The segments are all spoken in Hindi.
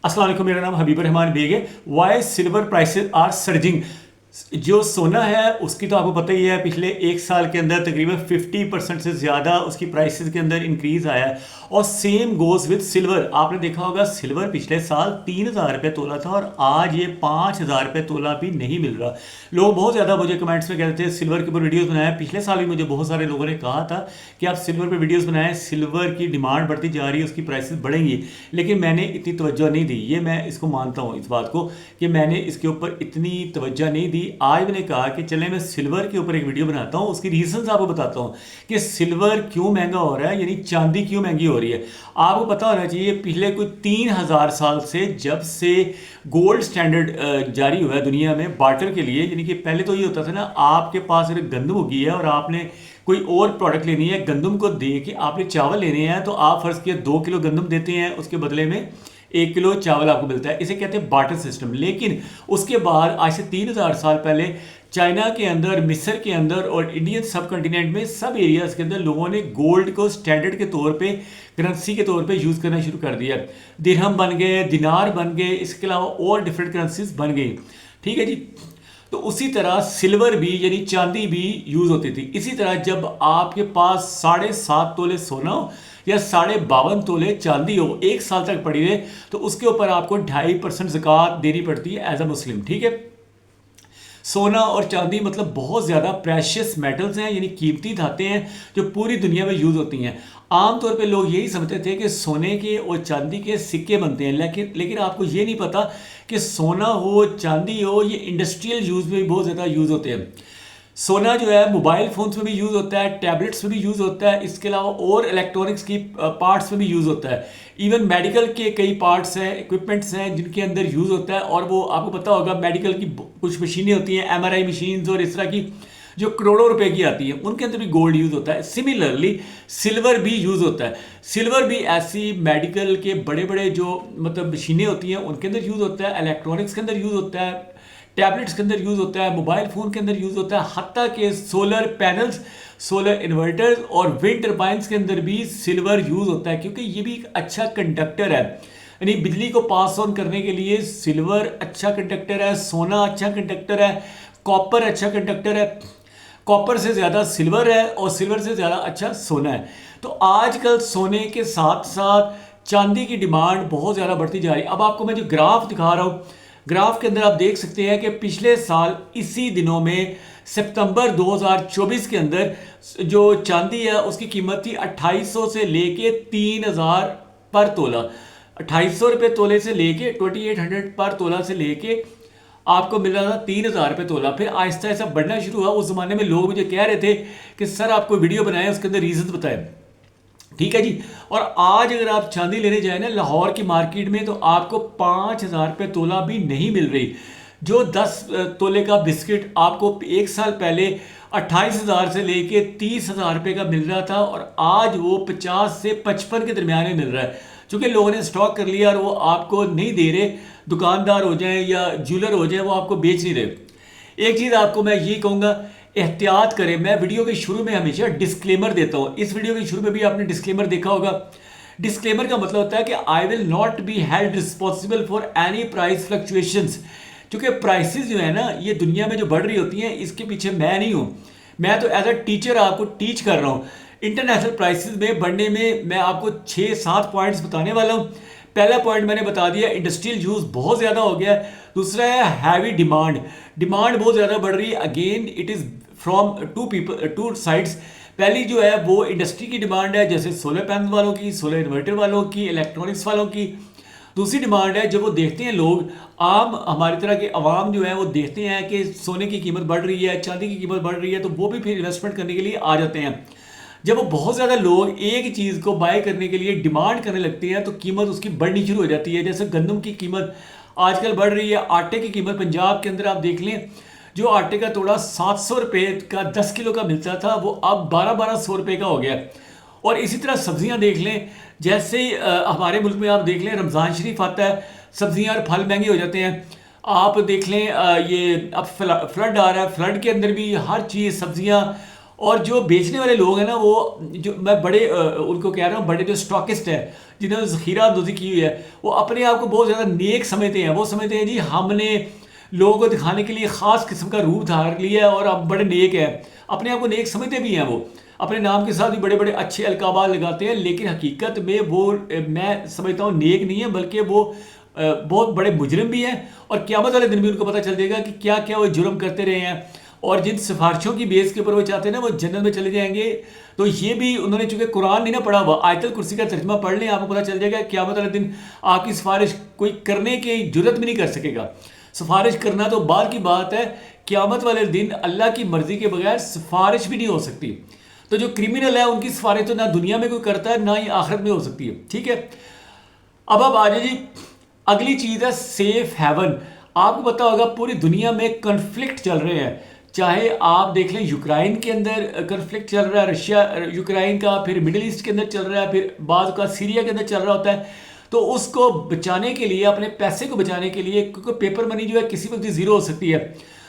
अस्सलाम वालेकुम, मेरा नाम हबीब रहमान बेग है। Why silver prices are surging. जो सोना है उसकी तो आपको पता ही है, पिछले एक साल के अंदर तकरीबन 50% से ज़्यादा उसकी प्राइसेस के अंदर इंक्रीज़ आया है। और सेम गोज़ विद सिल्वर। आपने देखा होगा सिल्वर पिछले साल 3,000 रुपये तोला था और आज ये 5,000 रुपये तोला भी नहीं मिल रहा। लोग बहुत ज़्यादा मुझे कमेंट्स में कहते थे सिल्वर के ऊपर वीडियोज़ बनाया। पिछले साल भी मुझे बहुत सारे लोगों ने कहा था कि आप सिल्वर पर वीडियोज़ बनाएं, सिल्वर की डिमांड बढ़ती जा रही है, उसकी प्राइसेस बढ़ेंगी। लेकिन मैंने इतनी तवज्जो नहीं दी। ये मैं इसको मानता हूँ, इस बात को, कि मैंने इसके ऊपर इतनी तवज्जो नहीं दी। आज मैंने कहा कि चले मैं सिल्वर के ऊपर एक वीडियो बनाता हूँ, उसकी रीजंस आपको बताता हूँ कि सिल्वर क्यों महंगा हो रहा है, यानी चांदी क्यों महंगी हो रही है। आपको पता होना चाहिए पिछले कोई 3,000 साल से, जब से गोल्ड स्टैंडर्ड जारी हुआ है दुनिया में बार्टर के लिए, यानी कि पहले तो ये होता था ना, आपके पास अगर गंदम होगी है और आपने कोई और प्रोडक्ट लेनी है, गंदम को दे के आपने चावल लेने हैं, तो आप फर्ज किया 2 किलो गंदम देते हैं, उसके बदले में 1 किलो चावल आपको मिलता है। इसे कहते हैं बार्टर सिस्टम। लेकिन उसके बाद आज से 3,000 साल पहले चाइना के अंदर, मिस्र के अंदर और इंडियन सब कॉन्टिनेंट में सब एरियाज के अंदर लोगों ने गोल्ड को स्टैंडर्ड के तौर पे, करेंसी के तौर पे यूज़ करना शुरू कर दिया। दिरहम बन गए, दिनार बन गए, इसके अलावा और डिफरेंट करेंसीज बन गई। ठीक है जी। तो उसी तरह सिल्वर भी, यानी चांदी भी यूज़ होती थी। इसी तरह जब आपके पास 7.5 तोले सोना हो या 52.5 तोले चांदी हो, एक साल तक पड़ी रहे, तो उसके ऊपर आपको 2.5% ज़कात देनी पड़ती है एज अ मुस्लिम। ठीक है। सोना और चांदी मतलब बहुत ज़्यादा प्रेशियस मेटल्स हैं, यानी कीमती धातें हैं जो पूरी दुनिया में यूज़ होती हैं। आमतौर पे लोग यही समझते थे कि सोने के और चांदी के सिक्के बनते हैं, लेकिन आपको ये नहीं पता कि सोना हो, चांदी हो, ये इंडस्ट्रियल यूज़ में भी बहुत ज़्यादा यूज़ होते हैं। सोना जो है मोबाइल फ़ोन्स में भी यूज़ होता है, टैबलेट्स में भी यूज़ होता है, इसके अलावा और इलेक्ट्रॉनिक्स की पार्ट्स में भी यूज़ होता है। इवन मेडिकल के कई पार्ट्स हैं, इक्विपमेंट्स हैं जिनके अंदर यूज़ होता है। और वो आपको पता होगा, मेडिकल की कुछ मशीनें होती हैं, MRI मशीन्स और इस तरह की जो करोड़ों रुपए की आती है, उनके अंदर भी गोल्ड यूज़ होता है। सिमिलरली सिल्वर भी यूज़ होता है। सिल्वर भी ऐसी मेडिकल के बड़े बड़े जो मतलब मशीनें होती हैं उनके अंदर यूज़ होता है, इलेक्ट्रॉनिक्स के अंदर यूज़ होता है, टैबलेट्स के अंदर यूज़ होता है, मोबाइल फ़ोन के अंदर यूज़ होता है, हत्ता के सोलर पैनल्स, सोलर इन्वर्टर्स और विंड टर्बाइंस के अंदर भी सिल्वर यूज़ होता है, क्योंकि ये भी एक अच्छा कंडक्टर है। यानी बिजली को पास ऑन करने के लिए सिल्वर अच्छा कंडक्टर है, सोना अच्छा कंडक्टर है, कॉपर अच्छा कंडक्टर है, कॉपर से ज़्यादा सिल्वर है और सिल्वर से ज़्यादा अच्छा सोना है। तो आजकल सोने के साथ साथ चांदी की डिमांड बहुत ज़्यादा बढ़ती जा रही है। अब आपको मैं जो ग्राफ दिखा रहा हूँ, ग्राफ के अंदर आप देख सकते हैं कि पिछले साल इसी दिनों में सितंबर 2024 के अंदर जो चांदी है उसकी कीमत थी 2800 से लेके 3,000 पर तोला। 2800 रुपये तोले से लेके 2800 पर तोला से लेके आपको मिल रहा था 3,000 रुपये तोला। फिर आहिस्ता आहिस्ता बढ़ना शुरू हुआ। उस ज़माने में लोग मुझे कह रहे थे कि सर आपको वीडियो बनाए, उसके अंदर रीजन बताएं। ठीक है जी। और आज अगर आप चांदी लेने जाए ना लाहौर की मार्केट में, तो आपको 5,000 रुपये तोला भी नहीं मिल रही। जो 10 तोले का बिस्किट आपको एक साल पहले 28,000 से लेके 30,000 रुपये का मिल रहा था, और आज वो 50 से 55 के दरमियान में मिल रहा है। क्योंकि लोगों ने स्टॉक कर लिया और वो आपको नहीं दे रहे, दुकानदार हो जाए या ज्वेलर हो जाए, वो आपको बेच नहीं रहे। एक चीज़ आपको मैं ये कहूँगा, एहतियात करें। मैं वीडियो के शुरू में हमेशा डिस्क्लेमर देता हूँ। इस वीडियो के शुरू में भी आपने डिस्क्लेमर देखा होगा। डिस्क्लेमर का मतलब होता है कि I will not be held responsible for any price fluctuations. क्योंकि प्राइसेस जो है ना, ये दुनिया में जो बढ़ रही होती हैं, इसके पीछे मैं नहीं हूँ। मैं तो एज अ टीचर आपको टीच कर रहा हूँ। इंटरनेशनल प्राइसेस में बढ़ने में मैं आपको 6-7 पॉइंट्स बताने वाला हूँ। पहला पॉइंट मैंने बता दिया, इंडस्ट्रियल यूज़ बहुत ज़्यादा हो गया है। दूसरा है हैवी डिमांड। डिमांड बहुत ज़्यादा बढ़ रही है। Again it is from two sides. पहली जो है वो इंडस्ट्री की डिमांड है, जैसे सोलर पैनल वालों की, सोलर इन्वर्टर वालों की, इलेक्ट्रॉनिक्स वालों की। दूसरी डिमांड है जब वो देखते हैं लोग, आम हमारी तरह के अवाम जो है वो देखते हैं कि सोने की कीमत बढ़ रही है, चांदी की कीमत बढ़ रही है, तो वो भी फिर इन्वेस्टमेंट करने के लिए आ जाते हैं। जब वो बहुत ज़्यादा लोग एक चीज़ को बाय करने के लिए डिमांड करने लगते हैं, तो कीमत उसकी बढ़नी शुरू हो जाती है। जैसे गंदम की कीमत आजकल बढ़ रही है। आटे की कीमत पंजाब के अंदर आप देख लें, जो आटे का तोड़ा 700 रुपये का 10 किलो का मिलता था, वो अब 1200 रुपये का हो गया। और इसी तरह सब्जियां देख लें, जैसे हमारे मुल्क में आप देख लें रमज़ान शरीफ आता है, सब्जियां और फल महंगे हो जाते हैं। आप देख लें ये अब फ्लड आ रहा है, फ्लड के अंदर भी हर चीज़, सब्जियां और जो बेचने वाले लोग हैं ना, वो जो मैं बड़े उनको कह रहा हूँ, बड़े जो स्टॉकिस्ट हैं जिन्होंने ज़ख़ीरा अंदोज़ी की हुई है, वो अपने आप को बहुत ज़्यादा नेक समझते हैं। वो समझते हैं जी हमने लोगों को दिखाने के लिए ख़ास किस्म का रूप धार लिया है और अब बड़े नेक हैं, अपने आप को नेक समझते भी हैं। वो अपने नाम के साथ भी बड़े बड़े अच्छे अलकाबात लगाते हैं, लेकिन हकीकत में वो मैं समझता हूँ नेक नहीं है, बल्कि वो बहुत बड़े मुजरिम भी हैं। और क़यामत वाले दिन भी उनको पता चल जाएगा कि क्या क्या वो जुर्म करते रहे हैं, और जिन सिफारिशों की बेस के ऊपर वो चाहते हैं ना वो जन्नत में चले जाएंगे। तो ये भी उन्होंने, चूंकि कुरान नहीं ना पढ़ा हुआ, आयतल कुर्सी का तर्जमा पढ़ लें, आपको पता चल जाएगा क़यामत वाले दिन आपकी सिफारिश कोई करने की जुर्रत भी नहीं कर सकेगा। सिफारिश करना तो बाद की बात है, क़यामत वाले दिन अल्लाह की मर्जी के बगैर सिफारिश भी नहीं हो सकती। तो जो क्रिमिनल है उनकी सिफारिश तो ना दुनिया में कोई करता है, ना ही आखिरत में हो सकती है। ठीक है, अब आप आ जाए जी, अगली चीज़ है सेफ हेवन। आपको पता होगा पूरी दुनिया में कन्फ्लिक्ट चल रहे हैं, चाहे आप देख लें यूक्रेन के अंदर कन्फ्लिक्ट चल रहा है, रशिया यूक्रेन का, फिर मिडिल ईस्ट के अंदर चल रहा है, फिर बाद का सीरिया के अंदर चल रहा होता है। तो उसको बचाने के लिए, अपने पैसे को बचाने के लिए, क्योंकि पेपर मनी जो है किसी वक्त ज़ीरो हो सकती है,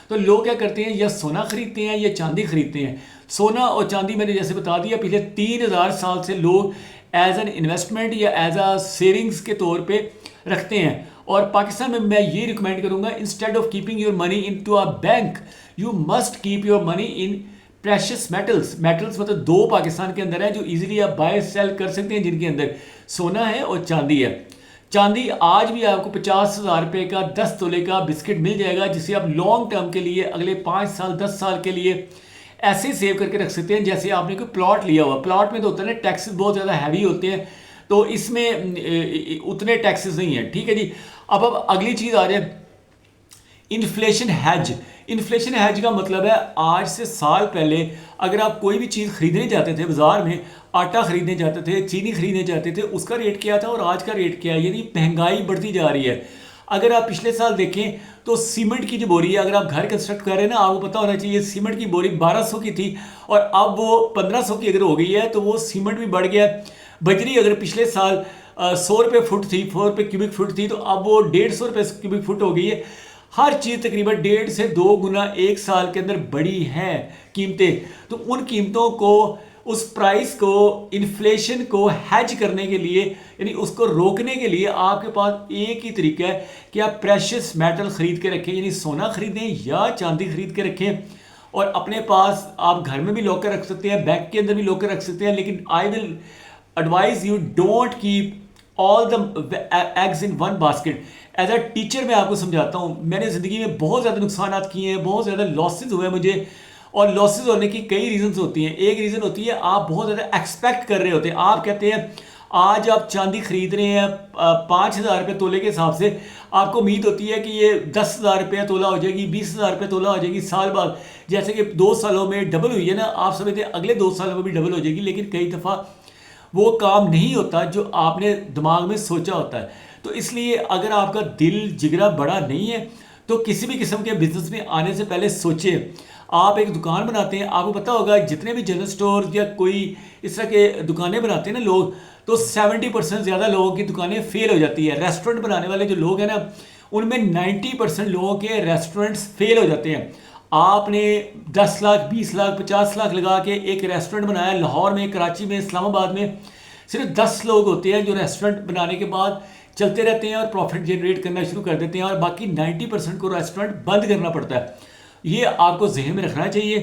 तो लोग क्या करते हैं, या सोना खरीदते हैं या चांदी खरीदते हैं। सोना और चांदी मैंने जैसे बता दिया, पिछले 3000 साल से लोग एज एन इन्वेस्टमेंट या एज अ सेविंग्स के तौर पे रखते हैं। और पाकिस्तान में मैं ये रिकमेंड करूंगा, instead of keeping your money in to a bank, you must keep your money in precious metals. Metals मतलब दो पाकिस्तान के अंदर है जो इजीली आप बाय सेल कर सकते हैं, जिनके अंदर सोना है और चांदी है। चांदी आज भी आपको 50,000 रुपये का 10 तोले का बिस्किट मिल जाएगा, जिसे आप लॉन्ग टर्म के लिए, अगले 5 साल 10 साल के लिए ऐसे सेव करके रख सकते हैं जैसे आपने कोई प्लॉट लिया हुआ। प्लॉट में तो होता है ना, टैक्सेस बहुत ज़्यादा हैवी होते हैं, तो इसमें उतने टैक्सेस नहीं है। ठीक है जी, अब अगली चीज़ आ जाए, इन्फ्लेशन हैज। इन्फ्लेशन हैज का मतलब है, आज से साल पहले अगर आप कोई भी चीज़ खरीदने जाते थे बाजार में, आटा खरीदने जाते थे, चीनी खरीदने जाते थे, उसका रेट क्या था और आज का रेट क्या है, यानी महंगाई बढ़ती जा रही है। अगर आप पिछले साल देखें तो सीमेंट की जो बोरी है, अगर आप घर कंस्ट्रक्ट कर रहे हैं ना, आपको पता होना चाहिए सीमेंट की बोरी 1200 की थी और अब वो 1500 की अगर हो गई है, तो वो सीमेंट भी बढ़ गया। बजरी अगर पिछले साल 100 रुपये फुट थी, 100 रुपये क्यूबिक फुट थी, तो अब वो 150 रुपये क्यूबिक फुट हो गई है। हर चीज़ तकरीबन 1.5 से 2 गुना एक साल के अंदर बढ़ी है कीमतें। तो उन कीमतों को, उस प्राइस को, इन्फ्लेशन को हैज करने के लिए, यानी उसको रोकने के लिए आपके पास एक ही तरीका है कि आप प्रेशियस मेटल खरीद के रखें, यानी सोना खरीदें या चांदी खरीद के रखें। और अपने पास आप घर में भी लॉकर रख सकते हैं, बैंक के अंदर भी लॉकर रख सकते हैं, लेकिन I will advise you don't keep all the eggs in one basket. As a teacher मैं आपको समझाता हूँ, मैंने ज़िंदगी में बहुत ज़्यादा नुकसान किए हैं, बहुत ज़्यादा लॉसेज हुए हैं मुझे, और लॉसेज होने की कई रीजंस होती हैं। एक रीज़न होती है आप बहुत ज़्यादा एक्सपेक्ट कर रहे होते हैं, आप कहते हैं आज आप चांदी खरीद रहे हैं 5,000 रुपये तोले के हिसाब से, आपको उम्मीद होती है कि ये 10,000 रुपये तोला हो जाएगी, 20,000 रुपये तोला हो जाएगी साल बाद, जैसे कि 2 सालों में डबल हुई है ना, आप समझते हैं अगले 2 सालों में भी डबल हो जाएगी, लेकिन कई दफ़ा वो काम नहीं होता जो आपने दिमाग में सोचा होता है। तो इसलिए अगर आपका दिल जिगरा बड़ा नहीं है, तो किसी भी किस्म के बिजनेस में आने से पहले सोचिए। आप एक दुकान बनाते हैं, आपको पता होगा जितने भी जनरल स्टोर या कोई इस तरह के दुकानें बनाते हैं ना लोग, तो 70% ज़्यादा लोगों की दुकानें फेल हो जाती है। रेस्टोरेंट बनाने वाले जो लोग हैं ना, उनमें 90% लोगों के रेस्टोरेंट्स फेल हो जाते हैं। आपने 10 लाख 20 लाख 50 लाख लगा के एक रेस्टोरेंट बनाया लाहौर में, कराची में, इस्लामाबाद में, सिर्फ 10 लोग होते हैं जो रेस्टोरेंट बनाने के बाद चलते रहते हैं और प्रॉफिट जनरेट करना शुरू कर देते हैं, और बाकी 90% को रेस्टोरेंट बंद करना पड़ता है। ये आपको जहन में रखना चाहिए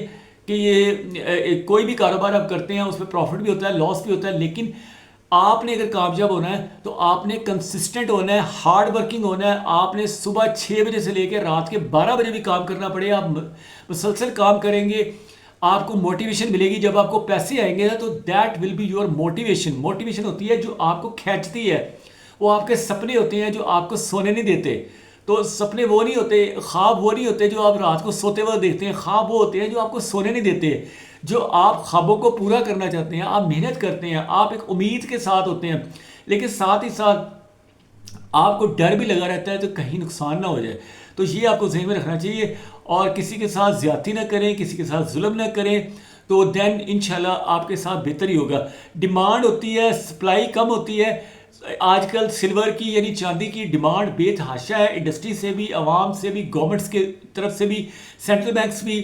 कि ये कोई भी कारोबार आप करते हैं उसमें प्रॉफिट भी होता है, लॉस भी होता है, लेकिन आपने अगर कामयाब होना है तो आपने कंसिस्टेंट होना है, हार्ड वर्किंग होना है। आपने सुबह 6 बजे से लेकर रात के 12 बजे भी काम करना पड़े, आप मुसलसल काम करेंगे, आपको मोटिवेशन मिलेगी। जब आपको पैसे आएंगे ना, तो that will be your motivation. Motivation होती है जो आपको खींचती है, वो आपके सपने होते हैं जो आपको सोने नहीं देते। तो सपने वो नहीं होते, ख्वाब वो नहीं होते जो आप रात को सोते वक्त देखते हैं, ख्वाब वो होते हैं जो आपको सोने नहीं देते। जो आप ख्वाबों को पूरा करना चाहते हैं, आप मेहनत करते हैं, आप एक उम्मीद के साथ होते हैं, लेकिन साथ ही साथ आपको डर भी लगा रहता है तो कहीं नुकसान ना हो जाए। तो ये आपको ज़हन में रखना चाहिए, और किसी के साथ ज़्यादती ना करें, किसी के साथ जुल्म ना करें, तो देन इंशाल्लाह आपके साथ बेहतर ही होगा। डिमांड होती है, सप्लाई कम होती है। आजकल सिल्वर की यानी चांदी की डिमांड बेतहाशा है, इंडस्ट्री से भी, आवाम से भी, गवर्नमेंट्स के तरफ से भी, सेंट्रल बैंक्स भी,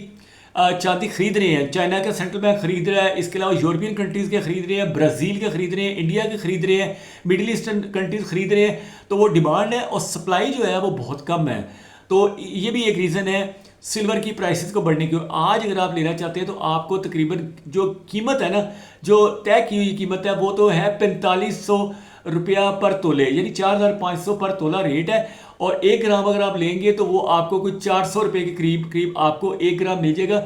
चांदी खरीद रहे हैं, चाइना का सेंट्रल बैंक खरीद रहा है, इसके अलावा यूरोपियन कंट्रीज़ के खरीद रहे हैं, ब्राज़ील के खरीद रहे हैं, इंडिया के खरीद रहे हैं, मिडिल ईस्टर्न कंट्रीज़ खरीद रहे हैं। तो वो डिमांड है और सप्लाई जो है वो बहुत कम है। तो ये भी एक रीज़न है सिल्वर की प्राइसेस को बढ़ने की। आज अगर आप लेना चाहते हैं तो आपको तकरीबन जो कीमत है ना, जो तय की हुई कीमत है, वो तो है 4500 रुपया पर तोले, यानी 4500 पर तोला रेट है। और 1 ग्राम अगर आप लेंगे तो वो आपको कुछ 400 रुपये के करीब करीब आपको 1 ग्राम मिल जाएगा।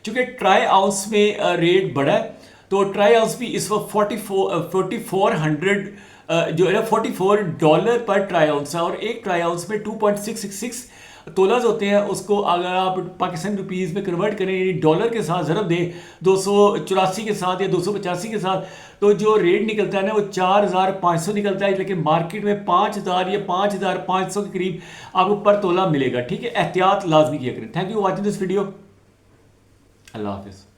चूँकि ट्राई आउंस में रेट बढ़ा है, तो ट्राई आउंस भी इस वक्त 4400 जो है ना $44 पर ट्राई आउंस है। और एक ट्राई आउंस में 2.666 तोलाज होते हैं। उसको अगर आप पाकिस्तानी रुपीज़ में कन्वर्ट करें, यानी डॉलर के साथ ज़रब दें 284 के साथ या 285 के साथ, तो जो रेट निकलता है ना वो 4500 निकलता है। लेकिन मार्केट में 5000 या 5500 के करीब आपको पर तोला मिलेगा। ठीक है, एहतियात लाजमी किया करें। Thank you watching this video. अल्लाह हाफिज़।